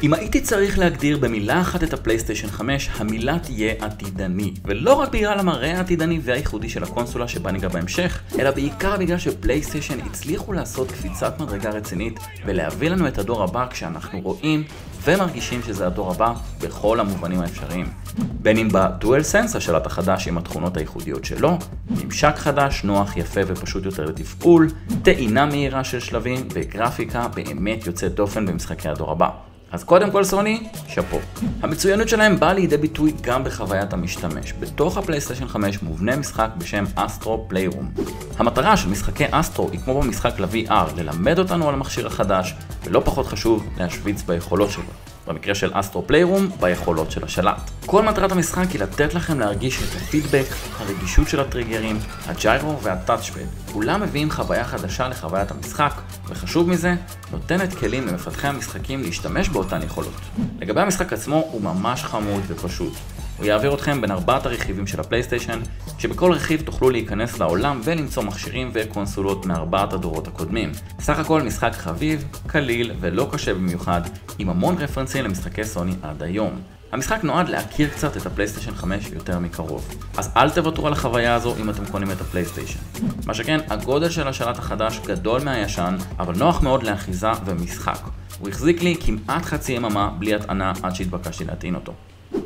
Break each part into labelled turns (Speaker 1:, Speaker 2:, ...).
Speaker 1: אם הייתי צריך להגדיר במילה אחת את הפלייסטיישן 5, המילה תהיה עתידני. ולא רק בגלל המראה העתידני והייחודי של הקונסולה שבה ניגע בהמשך, אלא בעיקר בגלל שפלייסטיישן הצליחו לעשות קפיצת מדרגה רצינית ולהביא לנו את הדור הבא כשאנחנו רואים ומרגישים שזה הדור הבא בכל המובנים האפשריים. בין אם בדואל-סנס, השלט החדש עם התכונות הייחודיות שלו, ממשק חדש, נוח, יפה ופשוט יותר לתפעול, טעינה מהירה של שלבים וגרפיקה באמת יוצאת דופן במשחקי הדור הבא. אז קודם כל סוני, שפו. המצוינות שלהם באה לידי ביטוי גם בחוויית המשתמש. בתוך הפלייסטיישן 5 מובנה משחק בשם אסטרו פליירום. המטרה של משחקי אסטרו היא כמו במשחק ל-VR, ללמד אותנו על המכשיר החדש, ולא פחות חשוב, להשוויץ ביכולות שלו. במקרה של אסטרו פליירום, ביכולות של השלט. כל מטרת המשחק היא לתת לכם להרגיש את הפידבק, הרגישות של הטריגרים, הג'יירו והטאצ'פד. כולם מביאים חוויה חדשה לחוויית המשחק, וחשוב מזה, נותנת כלים למפתחי המשחקים להשתמש באותן יכולות. לגבי המשחק עצמו, הוא ממש חמוד ופשוט. הוא יעביר אתכם בין 4 הרכיבים של הפלייסטיישן, שבכל רכיב תוכלו להיכנס לעולם ולמצוא מכשירים וקונסולות מ4 הדורות הקודמים. סך הכל משחק חביב, קליל ולא קשה במיוחד, עם המון רפרנסים למשחקי סוני עד היום. המשחק נועד להכיר קצת את הפלייסטיישן 5 יותר מקרוב. אז אל תוותרו על החוויה הזו אם אתם קונים את הפלייסטיישן. מה שכן, הגודל של השלט החדש גדול מהישן, אבל נוח מאוד לאחיזה ומשחק. הוא החזיק לי כמעט חצי יממה בלי הטענה עד שהתבקשתי להטעין אותו.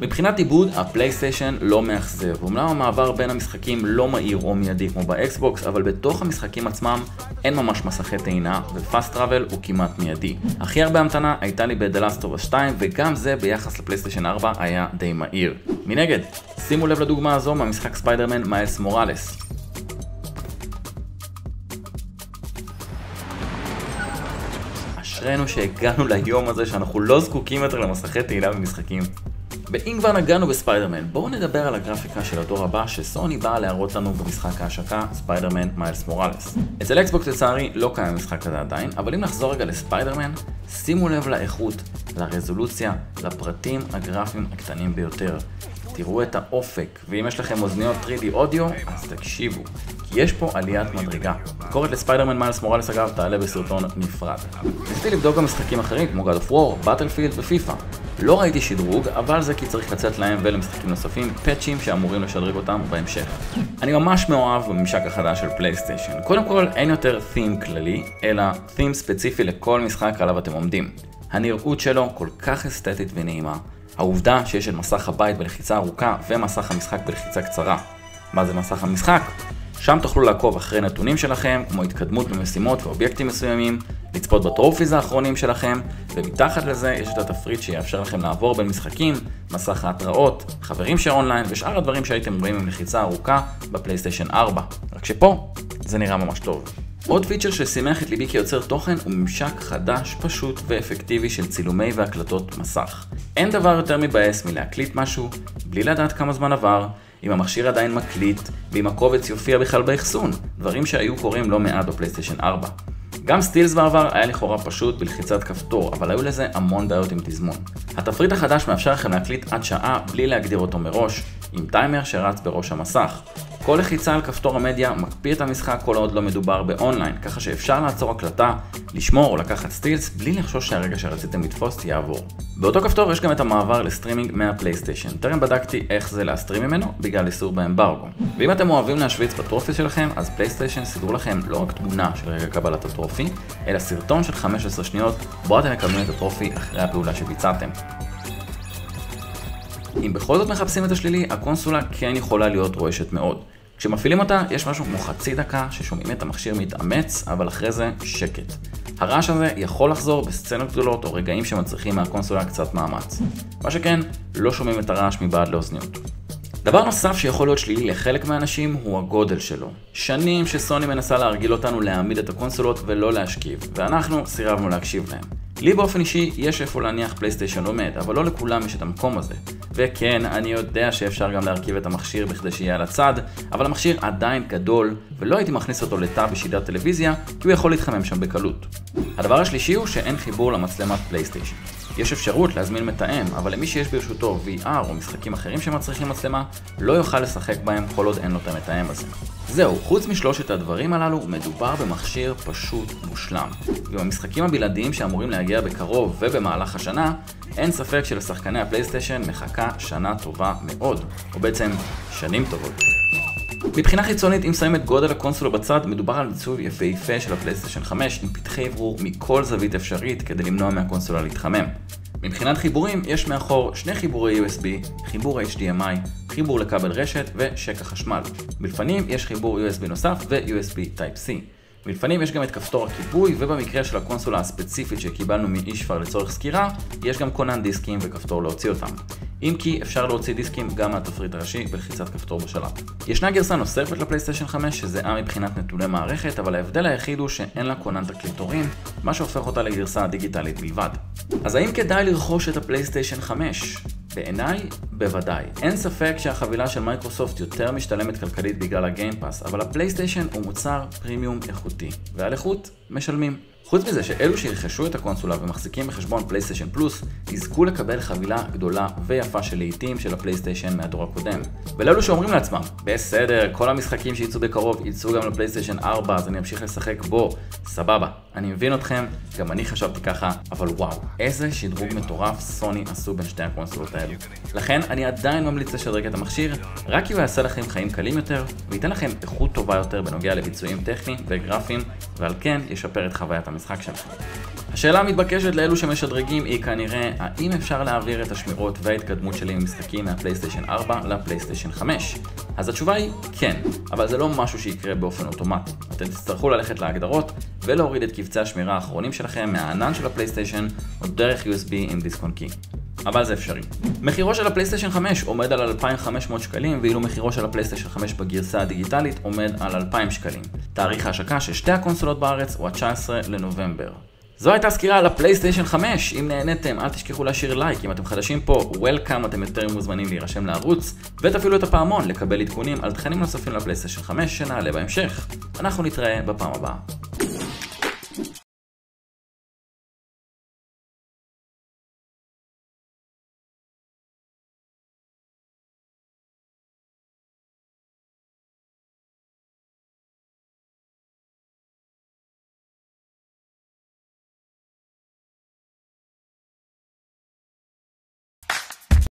Speaker 1: מבחינת עיבוד, הפלייסטיישן לא מאכזב. אומנם המעבר בין המשחקים לא מהיר או מיידי כמו באקסבוקס, אבל בתוך המשחקים עצמם אין ממש מסכי טעינה, ופאסט טראבל הוא כמעט מיידי. הכי הרבה המתנה הייתה לי ב-The Last of Us 2, וגם זה ביחס לפלייסטיישן 4 היה די מהיר. מנגד, שימו לב לדוגמה הזו מהמשחק ספיידרמן מיילס מוראלס. אשרינו שהגענו ליום הזה שאנחנו לא זקוקים יותר למסכי טעינה במשחקים. ואם כבר נגענו בספיידרמן, בואו נדבר על הגרפיקה של הדור הבא שסוני באה להראות לנו במשחק ההשקה ספיידרמן מיילס מוראלס. אצל אקסבוקס לצערי לא קיים משחק כזה עדיין, אבל אם נחזור רגע לספיידרמן, שימו לב לאיכות, לרזולוציה, לפרטים הגרפיים הקטנים ביותר. תראו את האופק, ואם יש לכם אוזניות 3D אודיו, אז תקשיבו, כי יש פה עליית מדרגה. ביקורת לספיידרמן מיילס מוראלס אגב תעלה בסרטון נפרד. ניסיתי לבדוק גם משחקים אחרים כמו God of War, Battlefield ופיפא. לא ראיתי שדרוג, אבל זה כי צריך לצאת להם ולמשחקים נוספים פאצ'ים שאמורים לשדרג אותם בהמשך. אני ממש מאוהב בממשק החדש של פלייסטיישן. קודם כל, אין יותר theme כללי, אלא theme ספציפי לכל משחק עליו אתם עומדים. הנראות שלו כל כך אסתטית ונעימה. העובדה שיש את מסך הבית בלחיצה ארוכה ומסך המשחק בלחיצה קצרה. מה זה מסך המשחק? שם תוכלו לעקוב אחרי נתונים שלכם, כמו התקדמות במשימות ואובייקטים מסוימים, לצפות בטרופיז האחרונים שלכם, ומתחת לזה יש את התפריט שיאפשר לכם לעבור בין משחקים, מסך ההתראות, חברים שאונליין ושאר הדברים שהייתם רואים עם לחיצה ארוכה בפלייסטיישן 4. רק שפה זה נראה ממש טוב. עוד פיצ'ר ששימח את ליבי כיוצר תוכן הוא ממשק חדש, פשוט ואפקטיבי של צילומי והקלטות מסך. אין דבר יותר מבאס מלהקליט משהו בלי לדעת כמה זמן עבר, אם המכשיר עדיין מקליט, ואם הקובץ יופיע בכלל באחסון, דברים שהיו קורים לא מעט בפלייסטיישן 4. גם סטילס בעבר היה לכאורה פשוט בלחיצת כפתור, אבל היו לזה המון בעיות עם תזמון. התפריט החדש מאפשר לכם להקליט עד שעה בלי להגדיר אותו מראש, עם טיימר שרץ בראש המסך. כל לחיצה על כפתור המדיה מקפיא את המשחק כל עוד לא מדובר באונליין, ככה שאפשר לעצור הקלטה, לשמור או לקחת סטילס בלי לחשוש שהרגע שרציתם לתפוס יעבור. באותו כפתור יש גם את המעבר לסטרימינג מהפלייסטיישן. טרם בדקתי איך זה להסטרים ממנו בגלל איסור באמברגו. ואם אתם אוהבים להשוויץ בטרופי שלכם, אז פלייסטיישן סידרו לכם לא רק תמונה של רגע קבלת הטרופי, אלא סרטון של 15 שניות בו אתם מקבלים את הטרופי אחרי הפעולה שביצעתם. אם בכל זאת מחפשים את השלילי, הקונסולה כן יכולה להיות רועשת מאוד. כשמפעילים אותה, יש משהו כמו חצי דקה ששומעים את המכשיר מתאמץ, אבל אחרי זה שקט. הרעש הזה יכול לחזור בסצנות גדולות או רגעים שמצריכים מהקונסולה קצת מאמץ. מה שכן, לא שומעים את הרעש מבעד לאוזניות. דבר נוסף שיכול להיות שלילי לחלק מהאנשים הוא הגודל שלו. שנים שסוני מנסה להרגיל אותנו להעמיד את הקונסולות ולא להשכיב, ואנחנו סירבנו להקשיב להם. לי באופן אישי יש איפה להניח פלייסטיישן עומד, אבל לא לכולם יש את המקום הזה. וכן, אני יודע שאפשר גם להרכיב את המכשיר בכדי שיהיה על הצד, אבל המכשיר עדיין גדול, ולא הייתי מכניס אותו לתא בשידת טלוויזיה, כי הוא יכול להתחמם שם בקלות. הדבר השלישי הוא שאין חיבור למצלמת פלייסטיישן. יש אפשרות להזמין מתאם, אבל למי שיש ברשותו VR או משחקים אחרים שמצריכים מצלמה, לא יוכל לשחק בהם כל עוד אין לו את המתאם הזה. זהו, חוץ משלושת הדברים הללו, מדובר במכשיר פשוט מושלם. ועם המשחקים הבלעדיים שאמורים להגיע בקרוב ובמהלך השנה, אין ספק שלשחקני הפלייסטיישן מחכה שנה טובה מאוד, או בעצם שנים טובות. מבחינה חיצונית, אם שמים את גודל הקונסולה בצד, מדובר על עיצוב יפהפה של הפלייסטיישן 5 עם פתחי אוורור מכל זווית אפשרית כדי למנוע מהקונסולה להתחמם. מבחינת חיבורים, יש מאחור שני חיבורי USB, חיבור HDMI, חיבור לכבל רשת ושקע חשמל. מלפנים יש חיבור USB נוסף ו-USB Type-C. מלפנים יש גם את כפתור הכיבוי, ובמקרה של הקונסולה הספציפית שקיבלנו מאישפר לצורך סקירה, יש גם כונן דיסקים וכפתור להוציא אותם. אם כי אפשר להוציא דיסקים גם מהתפריט הראשי בלחיצת כפתור בשלט. ישנה גרסה נוספת לפלייסטיישן 5 שזהה מבחינת נתוני מערכת, אבל ההבדל היחיד הוא שאין לה כונן תקליטורים, מה שהופך אותה לגרסה דיגיטלית בלבד. אז האם כדאי לרכוש את הפלייסטיישן 5? בעיניי, בוודאי. אין ספק שהחבילה של מייקרוסופט יותר משתלמת כלכלית בגלל הגיימפאס, אבל הפלייסטיישן הוא מוצר פרימיום איכותי, ועל איכות משלמים. חוץ מזה שאלו שירכשו את הקונסולה ומחזיקים בחשבון פלייסטיישן פלוס, יזכו לקבל חבילה גדולה ויפה של לעיתים של הפלייסטיישן מהדור הקודם. ולאלו שאומרים לעצמם, בסדר, כל המשחקים שיצאו בקרוב יצאו גם לפלייסטיישן 4, אז אני אמשיך לשחק בו, סבבה. אני מבין אתכם, גם אני חשבתי ככה, אבל וואו, איזה שדרוג מטורף סוני עשו בין שתי הקונסולות האלו. לכן אני עדיין ממליץ לשדרג את המכשיר, רק כי הוא יעשה לכם חיים קלים יותר, וייתן לכם איכות טובה יותר בנוגע לביצועים טכניים וגרפיים, ועל כן ישפר את חוויית המשחק שלכם. השאלה המתבקשת לאלו שמשדרגים היא כנראה, האם אפשר להעביר את השמירות וההתקדמות שלי ממשחקים מהפלייסטיישן 4 לפלייסטיישן 5? אז התשובה היא כן, אבל זה לא משהו שיקרה באופן אוטומטי. אתם תצטרכו ללכת להגדרות ולהוריד את קבצי השמירה האחרונים שלכם מהענן של הפלייסטיישן או דרך USB עם דיסק און קי. אבל זה אפשרי. מחירו של הפלייסטיישן 5 עומד על 2,500 שקלים, ואילו מחירו של הפלייסטיישן 5 בגרסה הדיגיטלית עומד על 2,000 שקלים. תאריך ההשקה של שתי הקונסולות בארץ הוא ה-19 לנובמבר. זו הייתה סקירה על הפלייסטיישן 5. אם נהניתם, אל תשכחו להשאיר לייק. אם אתם חדשים פה, וולקאם, אתם יותר מוזמנים להירשם לערוץ, ותפעילו את הפעמון לקבל עדכונים על תכנים נוספים לפלייסטיישן 5 שנעלה בהמשך. אנחנו נתראה בפעם הבאה.